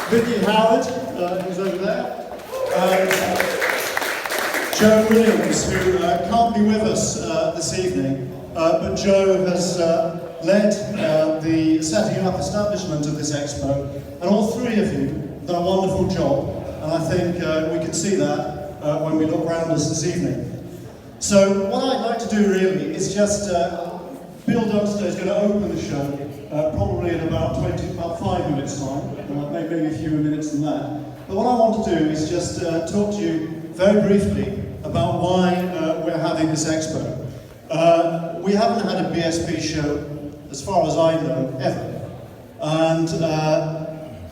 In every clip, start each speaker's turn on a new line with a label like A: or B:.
A: Vicky Howard is over there. And Joe Williams, who can't be with us this evening, but Joe has led the setting up establishment of this expo, and all three of you have done a wonderful job, and I think we can see that when we look around us this evening. So what I'd like to do really is just, Bill Dunster is going to open the show probably in about 5 minutes time, maybe a few minutes than that. But what I want to do is just talk to you very briefly about why we're having this expo. We haven't had a BSP show, as far as I know, ever. And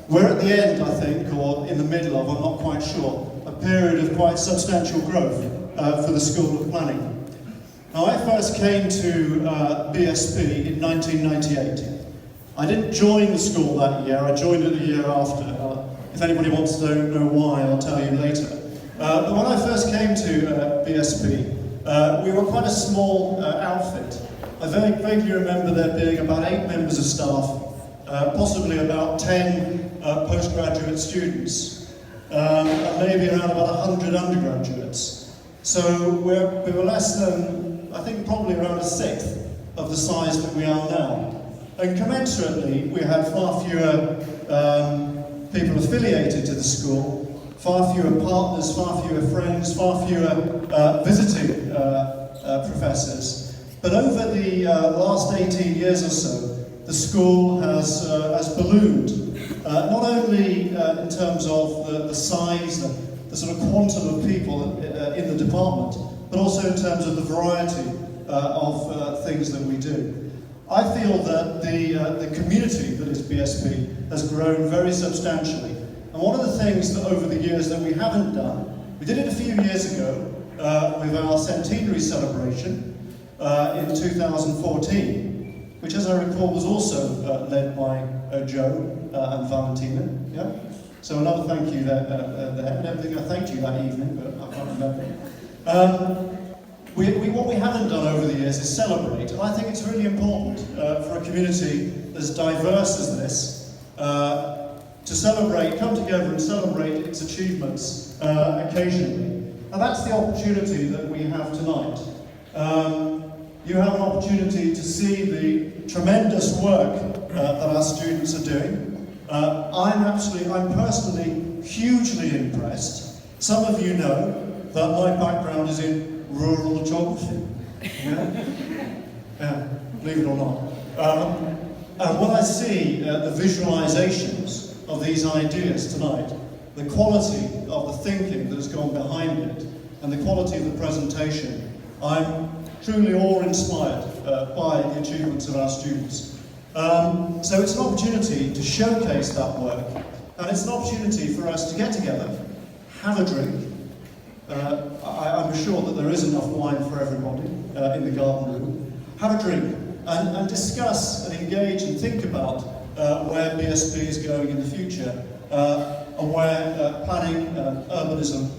A: we're at the end, I think, or in the middle of, I'm not quite sure, a period of quite substantial growth for the School of Planning. Now, I first came to BSP in 1998. I didn't join the school that year, I joined it the year after. If anybody wants to know why, I'll tell you later. But when I first came to BSP, we were quite a small outfit. I very vaguely remember there being about 8 members of staff, possibly about 10 postgraduate students, and maybe around about 100 undergraduates. So we were less than, I think probably around a sixth of the size that we are now. And commensurately, we had far fewer people affiliated to the school, far fewer partners, far fewer friends, far fewer visiting professors. But over the last 18 years or so, the school has ballooned, not only in terms of the size, the sort of quantum of people in the department, but also in terms of the variety of things that we do. I feel that the community that is BSP has grown very substantially. And one of the things that over the years that we haven't done, we did it a few years ago with our centenary celebration in 2014, which, as I recall, was also led by Joe and Valentina. Yeah? So another thank you there. I don't think I thanked you that evening, but I can't remember. What we haven't done over the years is celebrate, and I think it's really important for a community as diverse as this to celebrate, come together and celebrate its achievements occasionally. And that's the opportunity that we have tonight. You have an opportunity to see the tremendous work that our students are doing. I'm personally hugely impressed. Some of you know that my background is in rural geography. Yeah, believe it or not. And when I see the visualizations of these ideas tonight, the quality of the thinking that has gone behind it, and the quality of the presentation, I'm truly awe-inspired by the achievements of our students. So it's an opportunity to showcase that work, and it's an opportunity for us to get together, have a drink. I'm sure that there is enough wine for everybody in the garden room. Have a drink and discuss and engage and think about where BSP is going in the future and where planning and urbanism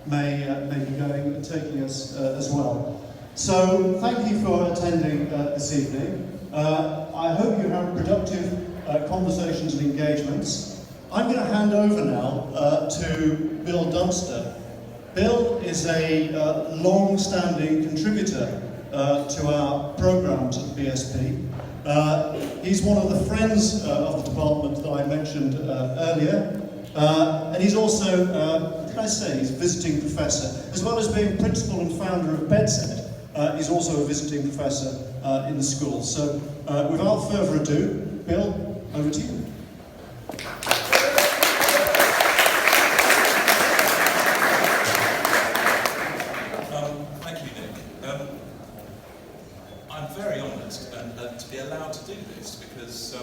A: may be going and taking us as well. So thank you for attending this evening. I hope you have productive conversations and engagements. I'm going to hand over now to Bill Dunster. Bill is a long-standing contributor to our programs at BSP. He's one of the friends of the department that I mentioned earlier, and he's also, what did I say, he's a visiting professor. As well as being principal and founder of Bedset, he's also a visiting professor in the school. So without further ado, Bill, over to you.
B: I'm very honoured to be allowed to do this because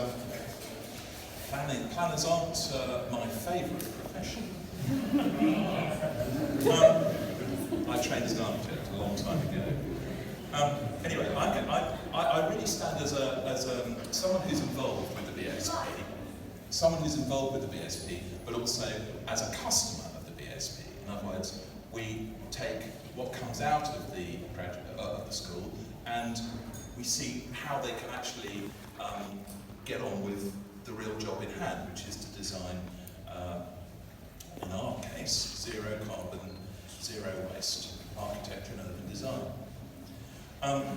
B: planners aren't my favourite profession. I trained as an architect a long time ago. Anyway, I really stand as someone who's involved with the BSP, but also as a customer of the BSP. In other words, we take what comes out of the school and we see how they can actually get on with the real job in hand. design, in our case, zero carbon, zero waste architecture and urban design.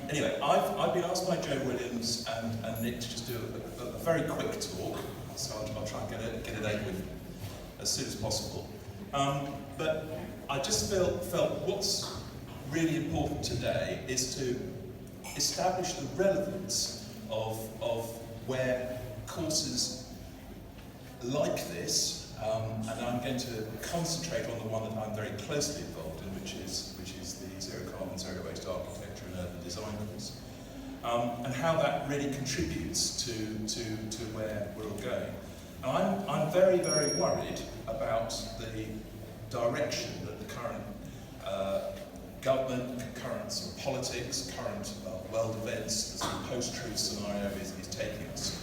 B: Anyway, I've been asked by Joe Williams and Nick to just do a very quick talk, so I'll try and get it over with as soon as possible. But I just felt what's really important today is to establish the relevance of where courses like this, and I'm going to concentrate on the one that I'm very closely involved in, which is the Zero Carbon, Zero Waste Architecture and Urban Design course, and how that really contributes to where we're all going. And I'm very, very worried about the direction that the current government, current sort of politics, current world events, the sort of post-truth scenario is taking us.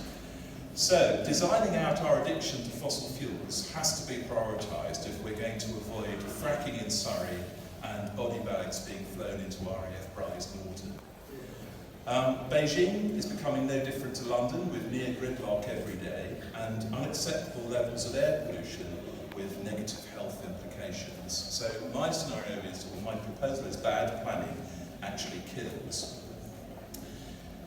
B: So, designing out our addiction to fossil fuels has to be prioritised if we're going to avoid fracking in Surrey and body bags being flown into RAF Bryce water. Beijing is becoming no different to London, with near gridlock every day and unacceptable levels of air pollution with negative health implications. So my scenario is, or my proposal is, bad planning actually kills.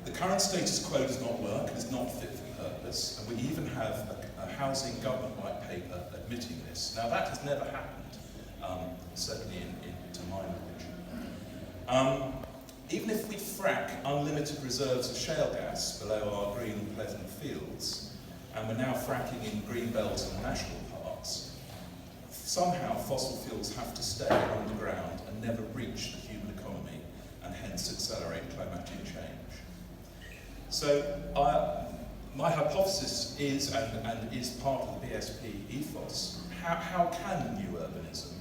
B: The current status quo does not work and is not fit for purpose, and we even have a housing government white paper admitting this. Now that has never happened, certainly to my knowledge. Even if we frack unlimited reserves of shale gas below our green and pleasant fields, and we're now fracking in green belts and national parks, somehow fossil fuels have to stay underground and never reach the human economy, and hence accelerate climatic change. So my hypothesis is, and is part of the BSP ethos, how can new urbanism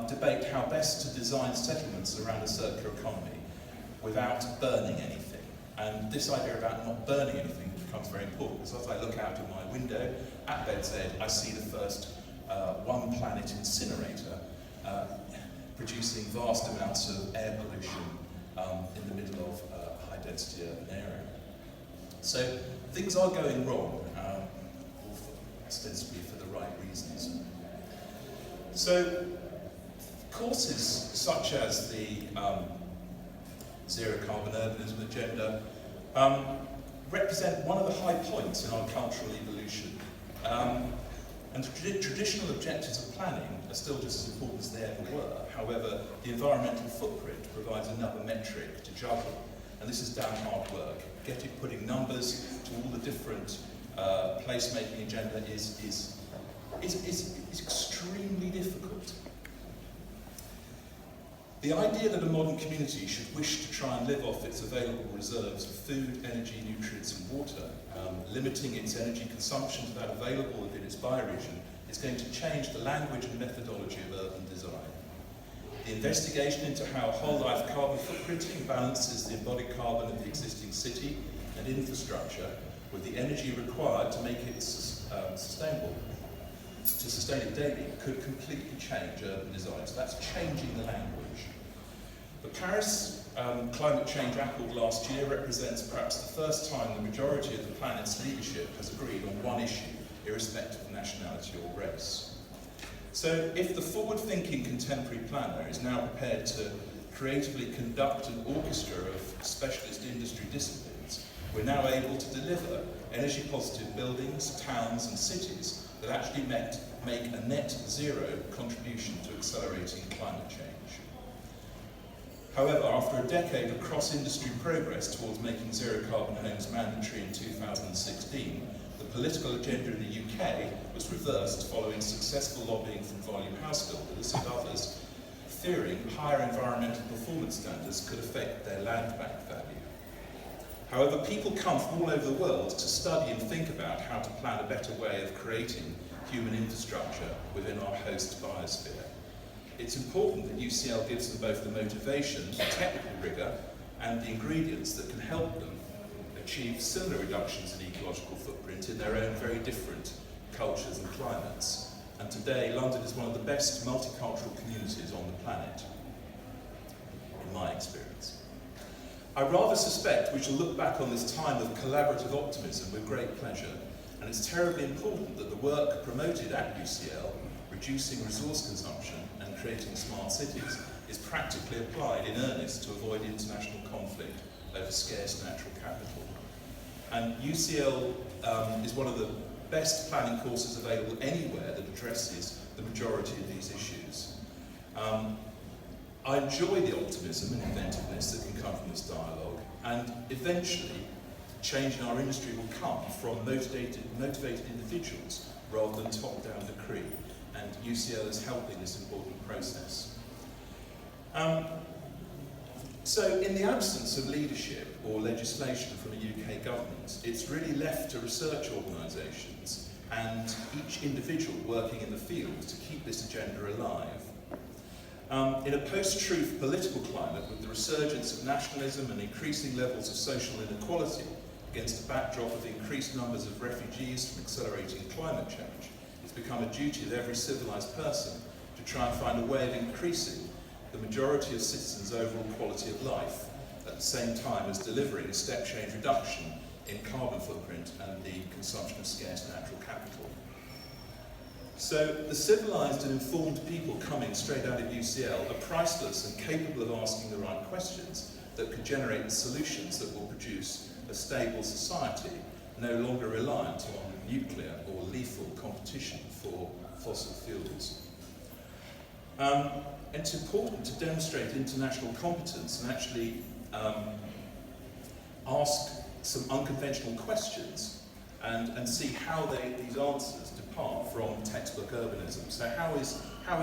B: debate how best to design settlements around a circular economy without burning anything. And this idea about not burning anything becomes very important, because as I look out of my window at Bed's End, I see the first one planet incinerator producing vast amounts of air pollution in the middle of a high density urban area. So things are going wrong, ostensibly for the right reasons. So courses such as the Zero Carbon Urbanism Agenda represent one of the high points in our cultural evolution. And traditional objectives of planning are still just as important as they ever were. However, the environmental footprint provides another metric to juggle. And this is damn hard work. Putting numbers to all the different placemaking agenda is extremely difficult. The idea that a modern community should wish to try and live off its available reserves of food, energy, nutrients and water, limiting its energy consumption to that available within its bioregion, is going to change the language and methodology of urban design. The investigation into how whole-life carbon footprinting balances the embodied carbon of the existing city and infrastructure with the energy required to make it sustainable, to sustain it daily, could completely change urban design. So that's changing the language. The Paris climate change accord last year represents perhaps the first time the majority of the planet's leadership has agreed on one issue, irrespective of nationality or race. So if the forward-thinking contemporary planner is now prepared to creatively conduct an orchestra of specialist industry disciplines, we're now able to deliver energy-positive buildings, towns and cities that actually make a net zero contribution to accelerating climate change. However, after a decade of cross-industry progress towards making zero-carbon homes mandatory in 2016, the political agenda in the UK was reversed following successful lobbying from volume house builders and others, fearing higher environmental performance standards could affect their land bank value. However, people come from all over the world to study and think about how to plan a better way of creating human infrastructure within our host biosphere. It's important that UCL gives them both the motivation, the technical rigour, and the ingredients that can help them achieve similar reductions in ecological footprint in their own very different cultures and climates. And today, London is one of the best multicultural communities on the planet, in my experience. I rather suspect we shall look back on this time of collaborative optimism with great pleasure, And it's terribly important that the work promoted at UCL, reducing resource consumption and creating smart cities, is practically applied in earnest to avoid international conflict over scarce natural capital. And UCL is one of the best planning courses available anywhere that addresses the majority of these issues. I enjoy the optimism and inventiveness that can come from this dialogue, and eventually change in our industry will come from motivated individuals rather than top-down decree, and UCL is helping this important process. So in the absence of leadership or legislation from a UK government, it's really left to research organisations and each individual working in the field to keep this agenda alive. In a post-truth political climate with the resurgence of nationalism and increasing levels of social inequality against a backdrop of increased numbers of refugees from accelerating climate change, it's become a duty of every civilised person to try and find a way of increasing the majority of citizens' overall quality of life at the same time as delivering a step-change reduction in carbon footprint and the consumption of scarce natural capital. So the civilised and informed people coming straight out of UCL are priceless and capable of asking the right questions that could generate the solutions that will produce a stable society, no longer reliant on nuclear or lethal competition for fossil fuels. It's important to demonstrate international competence and actually ask some unconventional questions and see how these answers depart from textbook urbanism. So how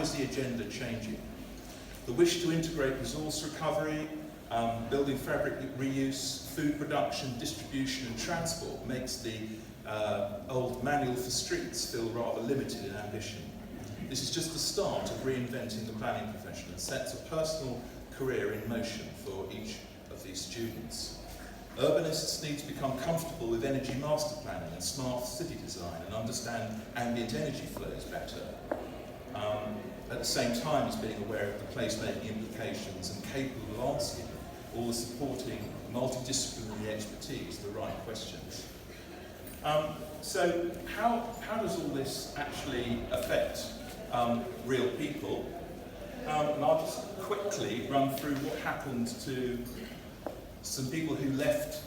B: is the agenda changing? The wish to integrate resource recovery, building fabric reuse, food production, distribution and transport makes the old manual for streets feel rather limited in ambition. This is just the start of reinventing the planning profession and sets a personal career in motion for each of these students. Urbanists need to become comfortable with energy master planning and smart city design and understand ambient energy flows better. At the same time as being aware of the place-making implications and capable of asking all the supporting multidisciplinary expertise the right questions. So how does all this actually affect real people? And I'll just quickly run through what happened to some people who left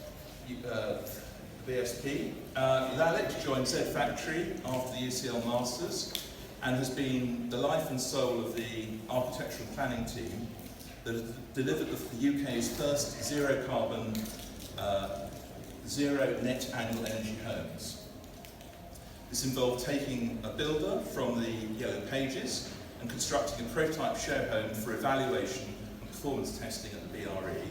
B: BSP. Bartlett joined Z Factory after the UCL Masters and has been the life and soul of the architectural planning team that has delivered the UK's first zero carbon, zero net annual energy homes. This involved taking a builder from the Yellow Pages and constructing a prototype show home for evaluation and performance testing at the BRE.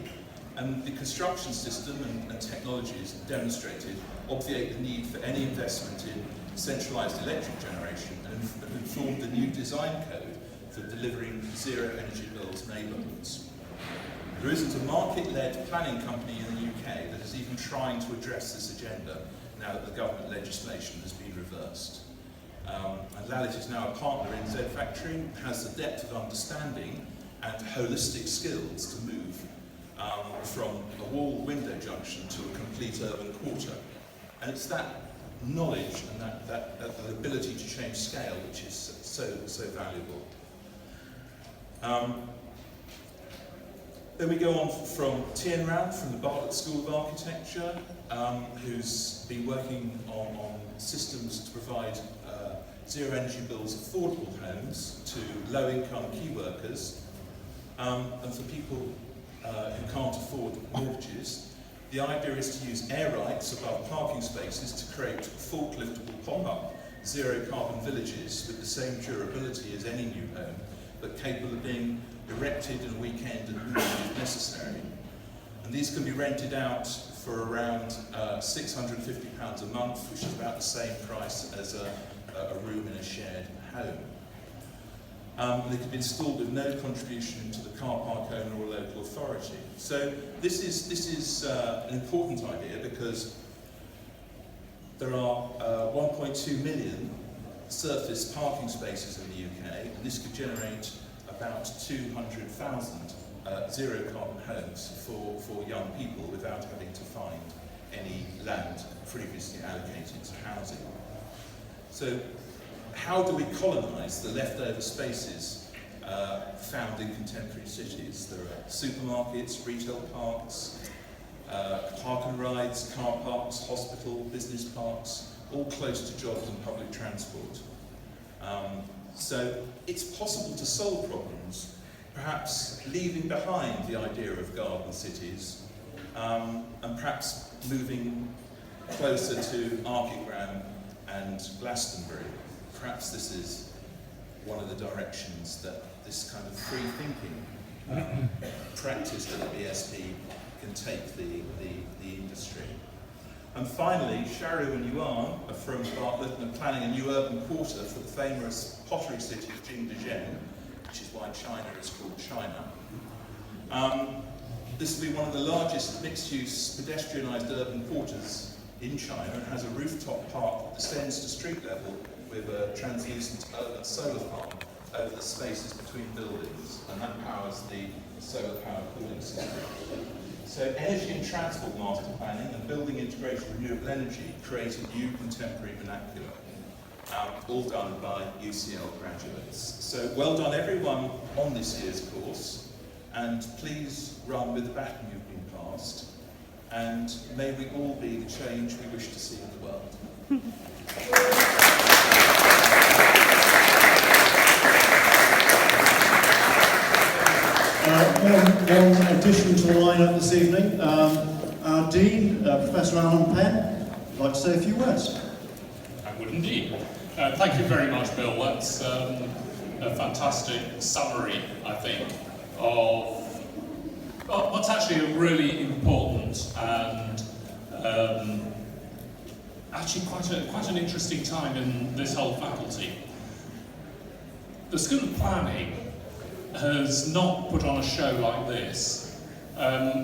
B: And the construction system and technologies demonstrated obviate the need for any investment in centralised electric generation and informed the new design code for delivering zero energy bills neighbourhoods. There isn't a market-led planning company in the UK that is even trying to address this agenda now that the government legislation has been reversed. And Lallet is now a partner in Z Factory, has the depth of understanding and holistic skills to move from a wall window junction to a complete urban quarter. And it's that knowledge and that ability to change scale which is so valuable. Then we go on from Tien Ran from the Bartlett School of Architecture, who's been working on systems to provide zero energy bills affordable homes to low-income key workers and for people who can't afford mortgages. The idea is to use air rights above parking spaces to create forkliftable pop-up zero carbon villages with the same durability as any new home, but capable of being erected in a weekend and moved if necessary. And these can be rented out for around £650 a month, which is about the same price as a room in a shared home. They can be installed with no contribution to the car park owner or local authority. So this is an important idea because there are 1.2 million surface parking spaces in the UK, and this could generate about 200,000 zero carbon homes for young people without having to find any land previously allocated to housing. So how do we colonise the leftover spaces found in contemporary cities? There are supermarkets, retail parks, park and rides, car parks, hospital, business parks, all close to jobs and public transport. So it's possible to solve problems, perhaps leaving behind the idea of garden cities, and perhaps moving closer to Archigram and Glastonbury. Perhaps this is one of the directions that this kind of free thinking practiced at the BSP can take the industry. And finally, Sharu and Yuan are from Bartlett and are planning a new urban quarter for the famous pottery city of Jingdezhen, which is why China is called China. This will be one of the largest mixed-use pedestrianised urban quarters in China and has a rooftop park that descends to street level with a translucent urban solar farm over the spaces between buildings, and that powers the solar power cooling system. So energy and transport master planning and building integrated renewable energy create a new contemporary vernacular, all done by UCL graduates. So well done everyone on this year's course, and please run with the baton you've been passed, and may we all be the change we wish to see in the world.
A: One addition to the lineup this evening, our Dean, Professor Alan Penn, would like to say a few words.
C: I would indeed. Thank you very much, Bill. That's a fantastic summary, I think, of what's actually a really important and actually quite an interesting time in this whole faculty. The School of Planning has not put on a show like this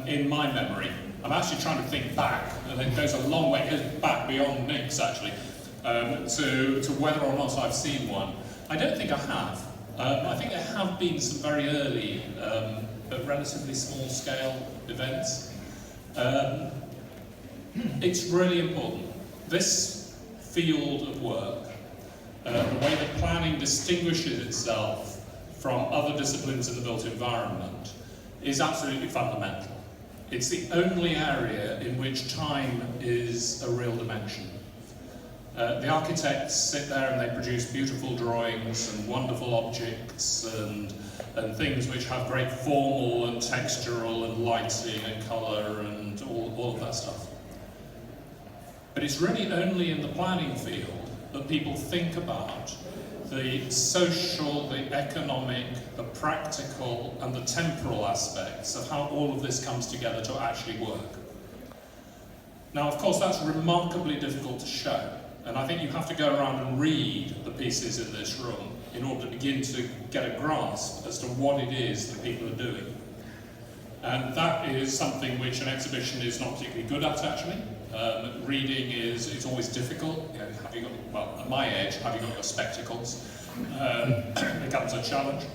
C: in my memory. I'm actually trying to think back, and it goes a long way, it goes back beyond Nick's actually, to whether or not I've seen one. I don't think I have. I think there have been some very early, but relatively small scale events. It's really important. This field of work, the way that planning distinguishes itself from other disciplines in the built environment, is absolutely fundamental. It's the only area in which time is a real dimension. The architects sit there and they produce beautiful drawings and wonderful objects and things which have great formal and textural and lighting and colour and all of that stuff. But it's really only in the planning field that people think about the social, the economic, the practical and the temporal aspects of how all of this comes together to actually work. Now, of course, that's remarkably difficult to show, and I think you have to go around and read the pieces in this room in order to begin to get a grasp as to what it is that people are doing. And that is something which an exhibition is not particularly good at, actually. Reading is always difficult. You know, have you got, well, at my age, have you got your spectacles? Becomes a challenge.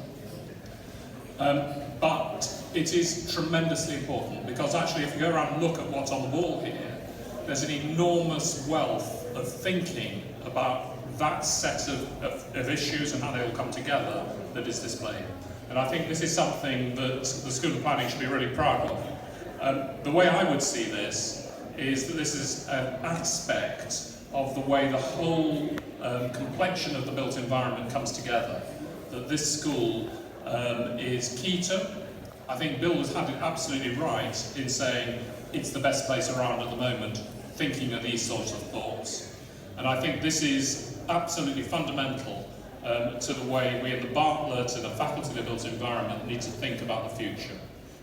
C: But it is tremendously important, because actually if you go around and look at what's on the wall here, there's an enormous wealth of thinking about that set of issues and how they all come together that is displayed. And I think this is something that the School of Planning should be really proud of. The way I would see this is that this is an aspect of the way the whole complexion of the built environment comes together, that this school is key to. I think Bill has had it absolutely right in saying it's the best place around at the moment, thinking of these sorts of thoughts. And I think this is absolutely fundamental to the way we in the Bartlett and the Faculty of the Built Environment need to think about the future.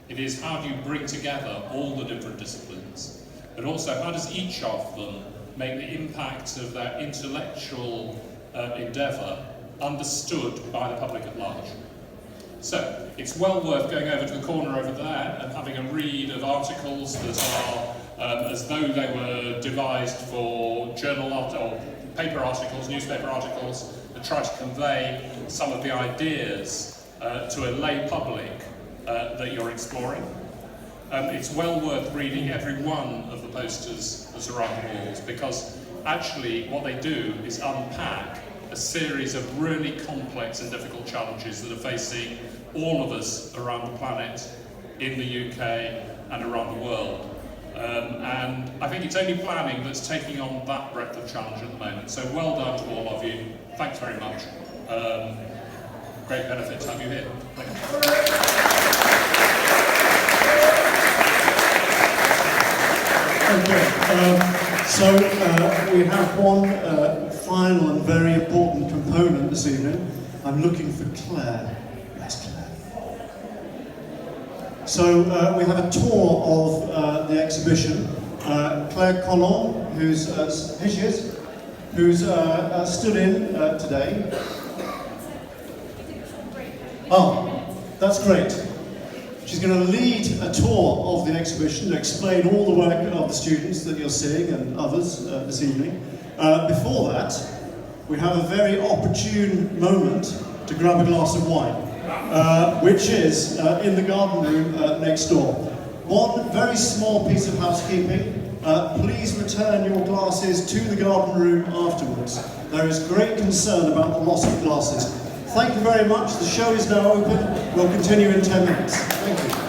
C: It is how do you bring together all the different disciplines, but also how does each of them make the impact of their intellectual endeavour understood by the public at large. So it's well worth going over to the corner over there and having a read of articles that are as though they were devised for journal or paper articles, newspaper articles, that try to convey some of the ideas to a lay public that you're exploring. It's well worth reading every one of the posters that are on the walls, because actually what they do is unpack a series of really complex and difficult challenges that are facing all of us around the planet, in the UK and around the world. And I think it's only planning that's taking on that breadth of challenge at the moment. So well done to all of you. Thanks very much. Great benefit to have you here. Thank
A: you. Okay, so we have one final and very important component this evening. I'm looking for Claire. Where's Claire? So we have a tour of the exhibition. Claire Collon, here she is, who's stood in today. Oh, that's great. She's going to lead a tour of the exhibition to explain all the work of the students that you're seeing and others this evening. Before that, we have a very opportune moment to grab a glass of wine, which is in the garden room next door. One very small piece of housekeeping. Please return your glasses to the garden room afterwards. There is great concern about the loss of glasses. Thank you very much. The show is now open. We'll continue in 10 minutes. Thank you.